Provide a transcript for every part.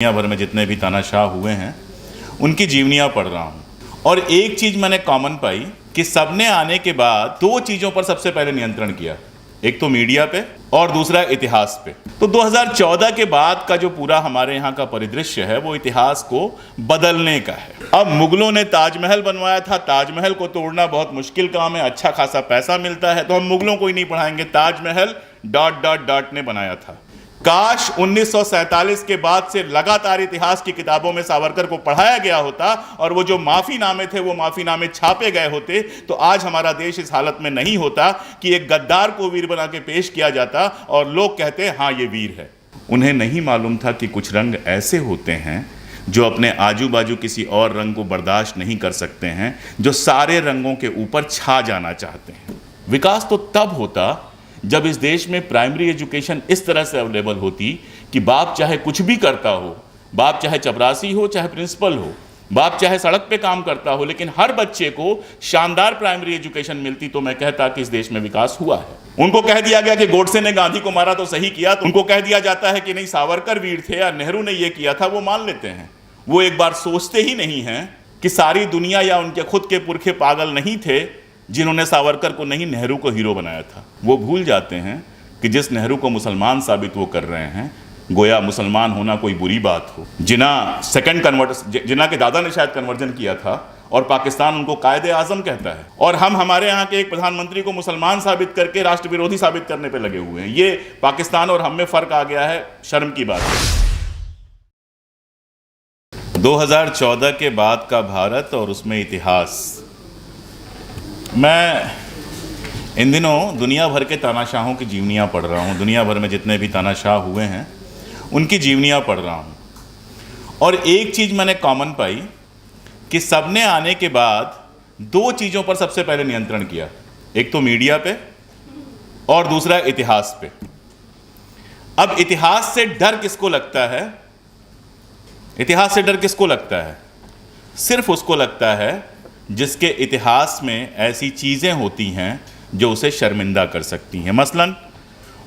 दुनिया भर में जितने भी तानाशाह हुए हैं उनकी जीवनियाँ पढ़ रहा हूँ और एक चीज़ मैंने कॉमन पाई कि सबने आने के बाद दो चीज़ों पर सबसे पहले नियंत्रण किया। एक तो मीडिया पे और दूसरा इतिहास पे। तो 2014 के बाद का जो पूरा हमारे यहाँ का परिदृश्य है वो इतिहास को बदलने का है। अब मुगलों ने ताजमहल बनवाया था, ताजमहल को तोड़ना बहुत मुश्किल काम है, अच्छा खासा पैसा मिलता है, तो हम मुगलों को ही नहीं पढ़ाएंगे, ताजमहल ... ने बनाया था। काश 1947 के बाद से लगातार इतिहास की किताबों में सावरकर को पढ़ाया गया होता और वो जो माफीनामे थे वो माफीनामे छापे गए होते तो आज हमारा देश इस हालत में नहीं होता कि एक गद्दार को वीर बना के पेश किया जाता और लोग कहते हाँ ये वीर है। उन्हें नहीं मालूम था कि कुछ रंग ऐसे होते हैं जो अपने आजू बाजू किसी और रंग को बर्दाश्त नहीं कर सकते हैं, जो सारे रंगों के ऊपर छा जाना चाहते हैं। विकास तो तब होता जब इस देश में प्राइमरी एजुकेशन इस तरह से अवेलेबल होती कि बाप चाहे कुछ भी करता हो, बाप चाहे चपरासी हो चाहे प्रिंसिपल हो, बाप चाहे सड़क पे काम करता हो, लेकिन हर बच्चे को शानदार प्राइमरी एजुकेशन मिलती तो मैं कहता कि इस देश में विकास हुआ है। उनको कह दिया गया कि गोडसे ने गांधी को मारा तो सही किया, तो उनको कह दिया जाता है कि नहीं सावरकर वीर थे या नेहरू ने यह किया था, वो मान लेते हैं। वो एक बार सोचते ही नहीं हैं कि सारी दुनिया या उनके खुद के पुरखे पागल नहीं थे जिन्होंने सावरकर को नहीं नेहरू को हीरो बनाया था। वो भूल जाते हैं कि जिस नेहरू को मुसलमान साबित वो कर रहे हैं, गोया मुसलमान होना कोई बुरी बात हो। जिन्ना के दादा ने शायद कन्वर्जन किया था और पाकिस्तान उनको कायदे आजम कहता है, और हम हमारे यहाँ के एक प्रधानमंत्री को मुसलमान साबित करके राष्ट्र विरोधी साबित करने पर लगे हुए हैं। ये पाकिस्तान और हम में फर्क आ गया है, शर्म की बात है। 2014 के बाद का भारत और उसमें इतिहास। मैं इन दिनों दुनिया भर के तानाशाहों की जीवनियाँ पढ़ रहा हूँ। दुनिया भर में जितने भी तानाशाह हुए हैं उनकी जीवनियाँ पढ़ रहा हूँ और एक चीज़ मैंने कॉमन पाई कि सबने आने के बाद दो चीज़ों पर सबसे पहले नियंत्रण किया। एक तो मीडिया पे और दूसरा इतिहास पे। अब इतिहास से डर किसको लगता है? इतिहास से डर किसको लगता है? सिर्फ उसको लगता है जिसके इतिहास में ऐसी चीज़ें होती हैं जो उसे शर्मिंदा कर सकती हैं। मसलन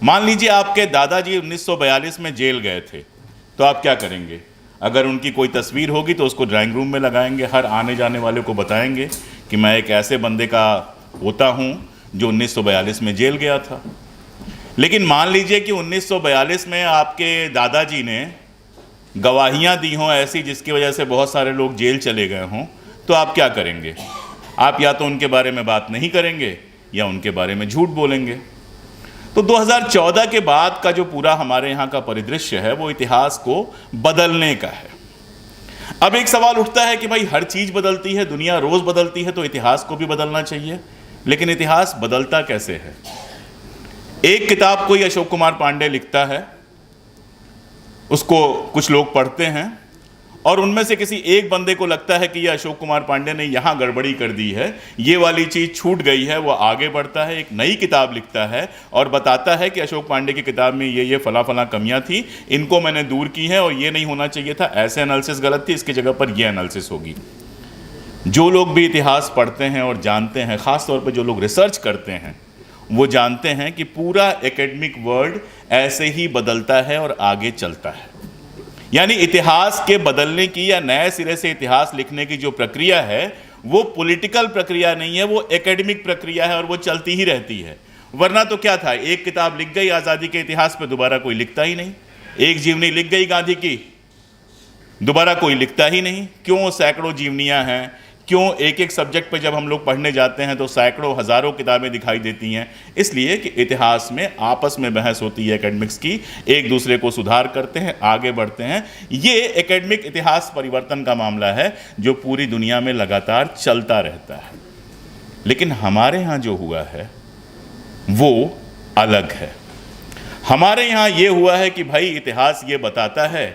मान लीजिए आपके दादाजी 1942 में जेल गए थे, तो आप क्या करेंगे? अगर उनकी कोई तस्वीर होगी तो उसको ड्राइंग रूम में लगाएंगे, हर आने जाने वाले को बताएंगे कि मैं एक ऐसे बंदे का होता हूँ जो 1942 में जेल गया था। लेकिन मान लीजिए कि 1942 में आपके दादाजी ने गवाहियाँ दी हों ऐसी जिसकी वजह से बहुत सारे लोग जेल चले गए हों, तो आप क्या करेंगे? आप या तो उनके बारे में बात नहीं करेंगे या उनके बारे में झूठ बोलेंगे। तो 2014 के बाद का जो पूरा हमारे यहाँ का परिदृश्य है वो इतिहास को बदलने का है। अब एक सवाल उठता है कि भाई हर चीज़ बदलती है, दुनिया रोज़ बदलती है, तो इतिहास को भी बदलना चाहिए। लेकिन इतिहास बदलता कैसे है? एक किताब कोई अशोक कुमार पांडे लिखता है, उसको कुछ लोग पढ़ते हैं और उनमें से किसी एक बंदे को लगता है कि ये अशोक कुमार पांडे ने यहाँ गड़बड़ी कर दी है, ये वाली चीज़ छूट गई है। वो आगे बढ़ता है, एक नई किताब लिखता है और बताता है कि अशोक पांडे की किताब में ये फला फला कमियां थी, इनको मैंने दूर की है और ये नहीं होना चाहिए था, ऐसे एनालिसिस गलत थी, इसकी जगह पर ये एनालिसिस होगी। जो लोग भी इतिहास पढ़ते हैं और जानते हैं, ख़ास तौर पर जो लोग रिसर्च करते हैं, वो जानते हैं कि पूरा एकेडमिक वर्ल्ड ऐसे ही बदलता है और आगे चलता है। यानी इतिहास के बदलने की या नए सिरे से इतिहास लिखने की जो प्रक्रिया है वो पॉलिटिकल प्रक्रिया नहीं है, वो एकेडमिक प्रक्रिया है और वो चलती ही रहती है। वरना तो क्या था, एक किताब लिख गई आज़ादी के इतिहास पे, दोबारा कोई लिखता ही नहीं। एक जीवनी लिख गई गांधी की, दोबारा कोई लिखता ही नहीं। क्यों? सैकड़ों जीवनियाँ हैं। क्यों? एक एक सब्जेक्ट पे जब हम लोग पढ़ने जाते हैं तो सैकड़ों हज़ारों किताबें दिखाई देती हैं। इसलिए कि इतिहास में आपस में बहस होती है एकेडमिक्स की, एक दूसरे को सुधार करते हैं, आगे बढ़ते हैं। ये एकेडमिक इतिहास परिवर्तन का मामला है जो पूरी दुनिया में लगातार चलता रहता है। लेकिन हमारे यहाँ जो हुआ है वो अलग है। हमारे यहाँ ये हुआ है कि भाई इतिहास ये बताता है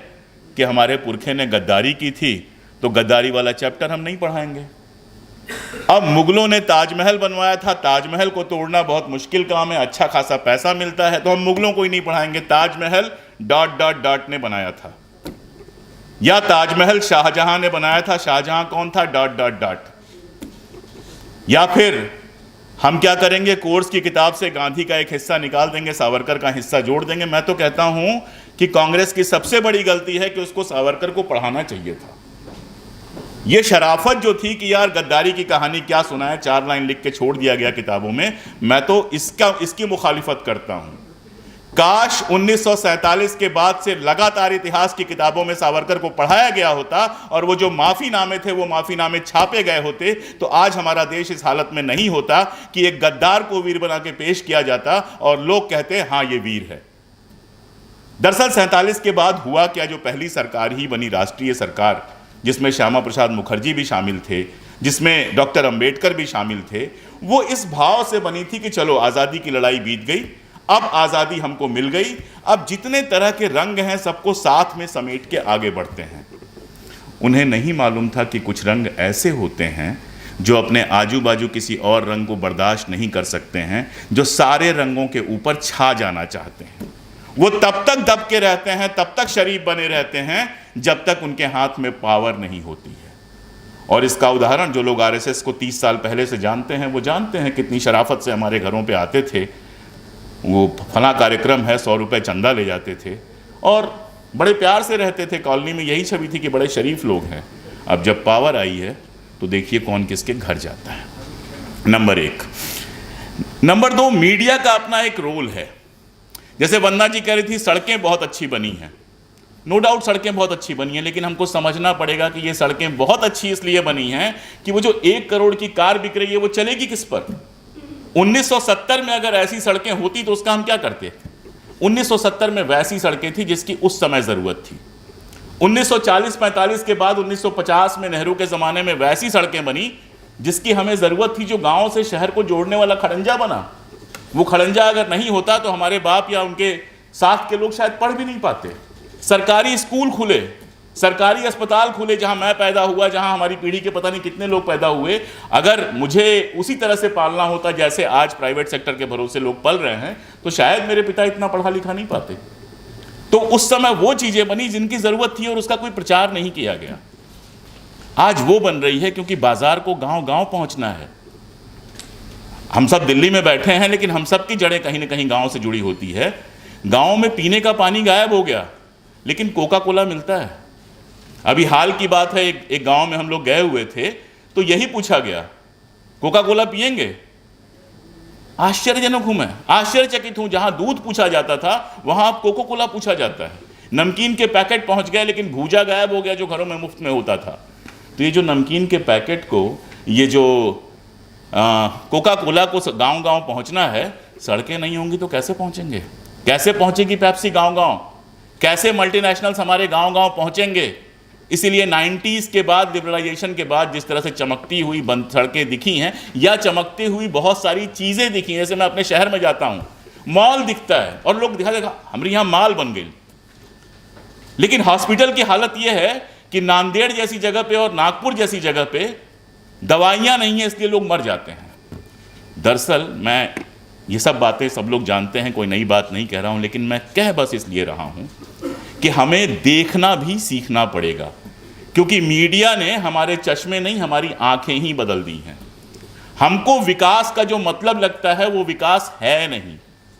कि हमारे पुरखे ने गद्दारी की थी, तो गद्दारी वाला चैप्टर हम नहीं पढ़ाएंगे। अब मुगलों ने ताजमहल बनवाया था, ताजमहल को तोड़ना बहुत मुश्किल काम है, अच्छा खासा पैसा मिलता है, तो हम मुगलों को ही नहीं पढ़ाएंगे, ताजमहल ... ने बनाया था। या ताजमहल शाहजहां ने बनाया था, शाहजहां कौन था ... या फिर हम क्या करेंगे, कोर्स की किताब से गांधी का एक हिस्सा निकाल देंगे, सावरकर का हिस्सा जोड़ देंगे। मैं तो कहता हूं कि कांग्रेस की सबसे बड़ी गलती है कि उसको सावरकर को पढ़ाना चाहिए था। ये शराफत जो थी कि यार गद्दारी की कहानी क्या सुनाए, 4 लाइन लिख के छोड़ दिया गया किताबों में, मैं तो इसकी मुखालिफत करता हूं। काश 1947 के बाद से लगातार इतिहास की किताबों में सावरकर को पढ़ाया गया होता और वो जो माफीनामे थे वो माफीनामे छापे गए होते, तो आज हमारा देश इस हालत में नहीं होता कि एक गद्दार को वीर बना के पेश किया जाता और लोग कहते हाँ ये वीर है। दरअसल 47 के बाद हुआ क्या, जो पहली सरकार ही बनी राष्ट्रीय सरकार, जिसमें श्यामा प्रसाद मुखर्जी भी शामिल थे, जिसमें डॉक्टर अंबेडकर भी शामिल थे, वो इस भाव से बनी थी कि चलो आज़ादी की लड़ाई बीत गई, अब आज़ादी हमको मिल गई, अब जितने तरह के रंग हैं सबको साथ में समेट के आगे बढ़ते हैं। उन्हें नहीं मालूम था कि कुछ रंग ऐसे होते हैं जो अपने आजू बाजू किसी और रंग को बर्दाश्त नहीं कर सकते हैं, जो सारे रंगों के ऊपर छा जाना चाहते हैं। वो तब तक दब के रहते हैं, तब तक शरीफ बने रहते हैं, जब तक उनके हाथ में पावर नहीं होती है। और इसका उदाहरण जो लोग आरएसएस को 30 साल पहले से जानते हैं, वो जानते हैं कितनी शराफत से हमारे घरों पे आते थे। वो फला कार्यक्रम है, 100 रुपये चंदा ले जाते थे और बड़े प्यार से रहते थे। कॉलोनी में यही छवि थी कि बड़े शरीफ लोग हैं। अब जब पावर आई है तो देखिए कौन किसके घर जाता है। नंबर 1। नंबर 2, मीडिया का अपना एक रोल है। जैसे वंदना जी कह रही थी सड़कें बहुत अच्छी बनी हैं, नो डाउट सड़कें बहुत अच्छी बनी हैं, लेकिन हमको समझना पड़ेगा कि ये सड़कें बहुत अच्छी इसलिए बनी हैं कि वो जो 1 करोड़ की कार बिक रही है वो चलेगी किस पर। 1970 में अगर ऐसी सड़कें होती तो उसका हम क्या करते। 1970 में वैसी सड़कें थी जिसकी उस समय ज़रूरत थी। 1940-45 के बाद 1950 में नेहरू के ज़माने में वैसी सड़कें बनी जिसकी हमें ज़रूरत थी। जो गाँव से शहर को जोड़ने वाला खड़ंजा बना, वो खड़ंजा अगर नहीं होता तो हमारे बाप या उनके साथ के लोग शायद पढ़ भी नहीं पाते। सरकारी स्कूल खुले, सरकारी अस्पताल खुले, जहां मैं पैदा हुआ, जहां हमारी पीढ़ी के पता नहीं कितने लोग पैदा हुए। अगर मुझे उसी तरह से पालना होता जैसे आज प्राइवेट सेक्टर के भरोसे लोग पल रहे हैं, तो शायद मेरे पिता इतना पढ़ा लिखा नहीं पाते। तो उस समय वो चीज़ें बनी जिनकी ज़रूरत थी और उसका कोई प्रचार नहीं किया गया। आज वो बन रही है क्योंकि बाजार को गाँव-गाँव पहुँचना है। हम सब दिल्ली में बैठे हैं, लेकिन हम सब की जड़ें कहीं ना कहीं गाँव से जुड़ी होती है। गाँव में पीने का पानी गायब हो गया, लेकिन कोका कोला मिलता है। अभी हाल की बात है, एक गांव में हम लोग गए हुए थे तो यही पूछा गया, कोका कोला पिएंगे? आश्चर्यजनक हूं मैं, आश्चर्यचकित हूं। जहां दूध पूछा जाता था वहां अब कोका कोला पूछा जाता है। नमकीन के पैकेट पहुंच गए, लेकिन भूजा गायब हो गया जो घरों में मुफ्त में होता था। तो ये जो नमकीन के पैकेट को, ये जो कोका कोला को गांव-गांव पहुंचना है, सड़कें नहीं होंगी तो कैसे पहुंचेंगे? कैसे पहुंचेगी पेप्सी गांव-गांव? कैसे मल्टीनेशनल्स हमारे गांव-गांव पहुंचेंगे? इसीलिए 90s के बाद, लिबरलाइजेशन के बाद जिस तरह से चमकती हुई बंद सड़कें दिखी हैं या चमकती हुई बहुत सारी चीज़ें दिखी हैं। जैसे मैं अपने शहर में जाता हूँ, मॉल दिखता है और लोग देखा हमारे यहाँ माल बन गई। लेकिन हॉस्पिटल की हालत यह है कि नांदेड़ जैसी जगह पे और नागपुर जैसी जगह पे दवाइयाँ नहीं हैं, इसलिए लोग मर जाते हैं। दरअसल मैं ये सब बातें सब लोग जानते हैं, कोई नई बात नहीं कह रहा हूँ, लेकिन मैं कह बस इसलिए रहा हूँ कि हमें देखना भी सीखना पड़ेगा, क्योंकि मीडिया ने हमारे चश्मे नहीं, हमारी आंखें ही बदल दी हैं। हमको विकास का जो मतलब लगता है वो विकास है नहीं।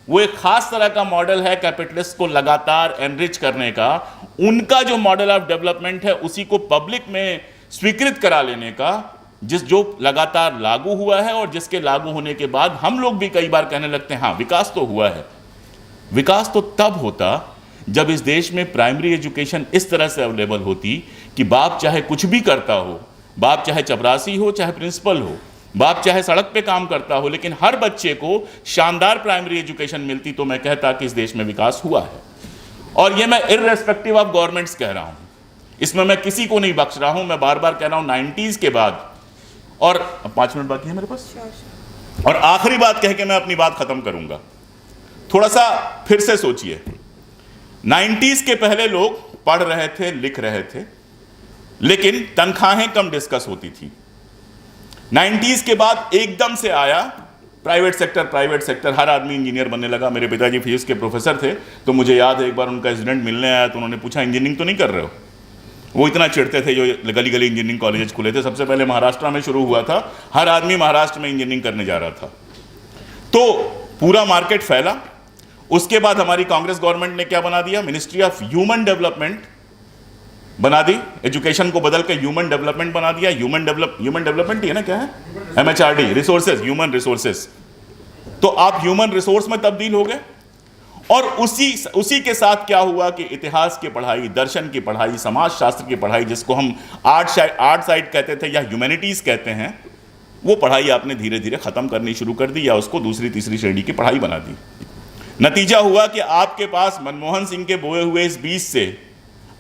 वो एक खास तरह का मॉडल है कैपिटलिस्ट को लगातार एनरिच करने का। उनका जो मॉडल ऑफ डेवलपमेंट है उसी को पब्लिक में स्वीकृत करा लेने का, जो लगातार लागू हुआ है और जिसके लागू होने के बाद हम लोग भी कई बार कहने लगते हैं हाँ विकास तो हुआ है। विकास तो तब होता जब इस देश में प्राइमरी एजुकेशन इस तरह से अवेलेबल होती कि बाप चाहे कुछ भी करता हो, बाप चाहे चपरासी हो, चाहे प्रिंसिपल हो, बाप चाहे सड़क पे काम करता हो, लेकिन हर बच्चे को शानदार प्राइमरी एजुकेशन मिलती, तो मैं कहता कि इस देश में विकास हुआ है। और ये मैं इर्रेस्पेक्टिव ऑफ गवर्नमेंट्स कह रहा हूँ, इसमें मैं किसी को नहीं बख्श रहा हूँ। मैं बार बार कह रहा हूँ 90s के बाद, और 5 मिनट बाकी है मेरे पास, और आखिरी बात कह के मैं अपनी बात खत्म करूंगा। थोड़ा सा फिर से सोचिए, 90s के पहले लोग पढ़ रहे थे, लिख रहे थे, लेकिन तनख्वाहें कम डिस्कस होती थी। 90s के बाद एकदम से आया प्राइवेट सेक्टर, हर आदमी इंजीनियर बनने लगा। मेरे पिताजी फिजिक्स के प्रोफेसर थे, तो मुझे याद है एक बार उनका स्टूडेंट मिलने आया तो उन्होंने पूछा इंजीनियरिंग तो नहीं कर रहे हो? वो इतना चिढ़ते थे, जो गली गली इंजीनियरिंग कॉलेज खुले थे। सबसे पहले महाराष्ट्र में शुरू हुआ था, हर आदमी महाराष्ट्र में इंजीनियरिंग करने जा रहा था। तो पूरा मार्केट फैला, उसके बाद हमारी कांग्रेस गवर्नमेंट ने क्या बना दिया, मिनिस्ट्री ऑफ ह्यूमन डेवलपमेंट बना दी, एजुकेशन को बदल के ह्यूमन डेवलपमेंट बना दिया। ह्यूमन डेवलपमेंट ही है ना, क्या है, MHRD, रिसोर्सेज, ह्यूमन रिसोर्सेज। तो आप ह्यूमन रिसोर्स में तब्दील हो गए। और उसी के साथ क्या हुआ कि इतिहास की पढ़ाई, दर्शन की पढ़ाई, समाज शास्त्र की पढ़ाई, जिसको हम आर्ट साइड कहते थे या ह्यूमैनिटीज कहते हैं, वो पढ़ाई आपने धीरे धीरे खत्म करनी शुरू कर दी या उसको दूसरी तीसरी श्रेणी की पढ़ाई बना दी। नतीजा हुआ कि आपके पास मनमोहन सिंह के बोए हुए इस बीज से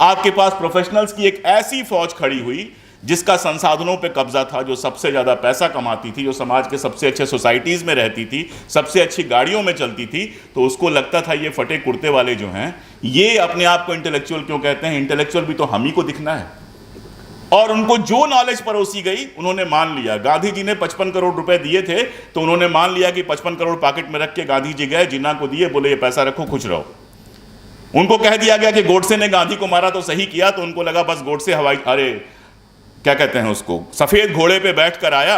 आपके पास प्रोफेशनल्स की एक ऐसी फौज खड़ी हुई जिसका संसाधनों पे कब्जा था, जो सबसे ज़्यादा पैसा कमाती थी, जो समाज के सबसे अच्छे सोसाइटीज़ में रहती थी, सबसे अच्छी गाड़ियों में चलती थी। तो उसको लगता था ये फटे कुर्ते वाले जो हैं, ये अपने आप को इंटेलेक्चुअल क्यों कहते हैं, इंटेलेक्चुअल भी तो हम ही को दिखना है। और उनको जो नॉलेज परोसी गई उन्होंने मान लिया। गांधी जी ने 55 करोड़ रुपए दिए थे तो उन्होंने मान लिया कि 55 करोड़ पॉकेट में रख के गांधी जी गए, जिन्ना को दिए, बोले ये पैसा रखो, खुश रहो। उनको कह दिया गया कि गोडसे ने गांधी को मारा तो सही किया, तो उनको लगा बस गोडसे क्या कहते हैं उसको, सफेद घोड़े पे बैठकर आया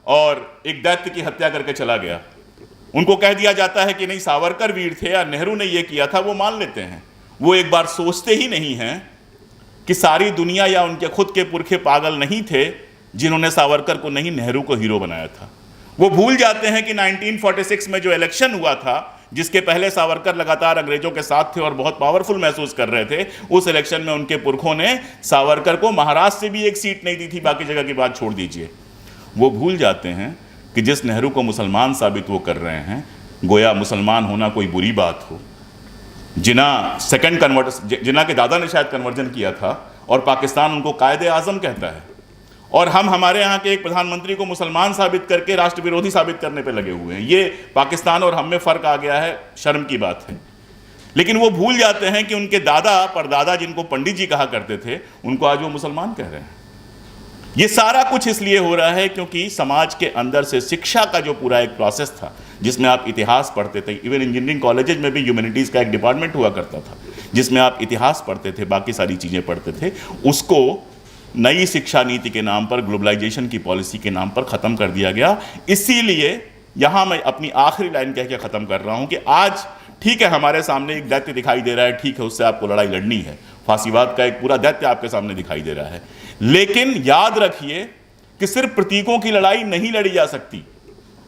और एक दैत्य की हत्या करके चला गया। उनको कह दिया जाता है कि नहीं, सावरकर वीर थे या नेहरू ने ये किया था, वो मान लेते हैं। वो एक बार सोचते ही नहीं हैं कि सारी दुनिया या उनके खुद के पुरखे पागल नहीं थे जिन्होंने सावरकर को नहीं, नेहरू को हीरो बनाया था। वो भूल जाते हैं कि 1946 में जो इलेक्शन हुआ था, जिसके पहले सावरकर लगातार अंग्रेजों के साथ थे और बहुत पावरफुल महसूस कर रहे थे, उस इलेक्शन में उनके पुरखों ने सावरकर को महाराष्ट्र से भी एक सीट नहीं दी थी, बाकी जगह की बात छोड़ दीजिए। वो भूल जाते हैं कि जिस नेहरू को मुसलमान साबित वो कर रहे हैं, गोया मुसलमान होना कोई बुरी बात हो। जिन्ना के दादा ने शायद कन्वर्जन किया था और पाकिस्तान उनको कायदे आजम कहता है, और हम हमारे यहाँ के एक प्रधानमंत्री को मुसलमान साबित करके राष्ट्र विरोधी साबित करने पे लगे हुए हैं। ये पाकिस्तान और हम में फ़र्क आ गया है, शर्म की बात है। लेकिन वो भूल जाते हैं कि उनके दादा परदादा, जिनको पंडित जी कहा करते थे, उनको आज वो मुसलमान कह रहे हैं। ये सारा कुछ इसलिए हो रहा है क्योंकि समाज के अंदर से शिक्षा का जो पूरा एक प्रोसेस था, जिसमें आप इतिहास पढ़ते थे, इवन इंजीनियरिंग कॉलेजेज में भी ह्यूमैनिटीज़ का एक डिपार्टमेंट हुआ करता था जिसमें आप इतिहास पढ़ते थे, बाकी सारी चीज़ें पढ़ते थे, उसको नई शिक्षा नीति के नाम पर, ग्लोबलाइजेशन की पॉलिसी के नाम पर ख़त्म कर दिया गया। इसीलिए यहाँ मैं अपनी आखिरी लाइन कह के ख़त्म कर रहा हूँ कि आज ठीक है, हमारे सामने एक दैत्य दिखाई दे रहा है, ठीक है, उससे आपको लड़ाई लड़नी है, फांसीवाद का एक पूरा दैत्य आपके सामने दिखाई दे रहा है। लेकिन याद रखिए कि सिर्फ प्रतीकों की लड़ाई नहीं लड़ी जा सकती।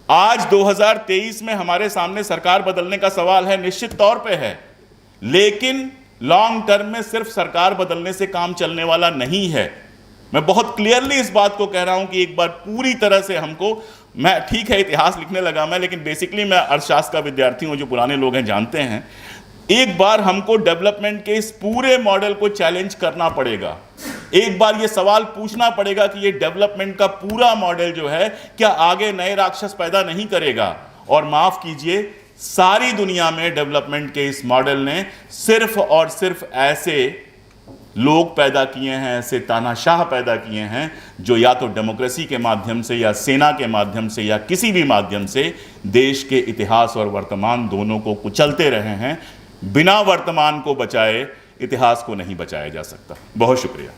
आज 2023 में हमारे सामने सरकार बदलने का सवाल है, निश्चित तौर पे है, लेकिन लॉन्ग टर्म में सिर्फ सरकार बदलने से काम चलने वाला नहीं है। मैं बहुत क्लियरली इस बात को कह रहा हूं कि एक बार पूरी तरह से हमको, मैं ठीक है इतिहास लिखने लगा मैं, लेकिन बेसिकली मैं अर्थशास्त्र का विद्यार्थी हूं, जो पुराने लोग हैं जानते हैं, एक बार हमको डेवलपमेंट के इस पूरे मॉडल को चैलेंज करना पड़ेगा। एक बार ये सवाल पूछना पड़ेगा कि ये डेवलपमेंट का पूरा मॉडल जो है क्या आगे नए राक्षस पैदा नहीं करेगा। और माफ कीजिए, सारी दुनिया में डेवलपमेंट के इस मॉडल ने सिर्फ और सिर्फ ऐसे लोग पैदा किए हैं, ऐसे तानाशाह पैदा किए हैं जो या तो डेमोक्रेसी के माध्यम से या सेना के माध्यम से या किसी भी माध्यम से देश के इतिहास और वर्तमान दोनों को कुचलते रहे हैं। बिना वर्तमान को बचाए इतिहास को नहीं बचाया जा सकता। बहुत शुक्रिया।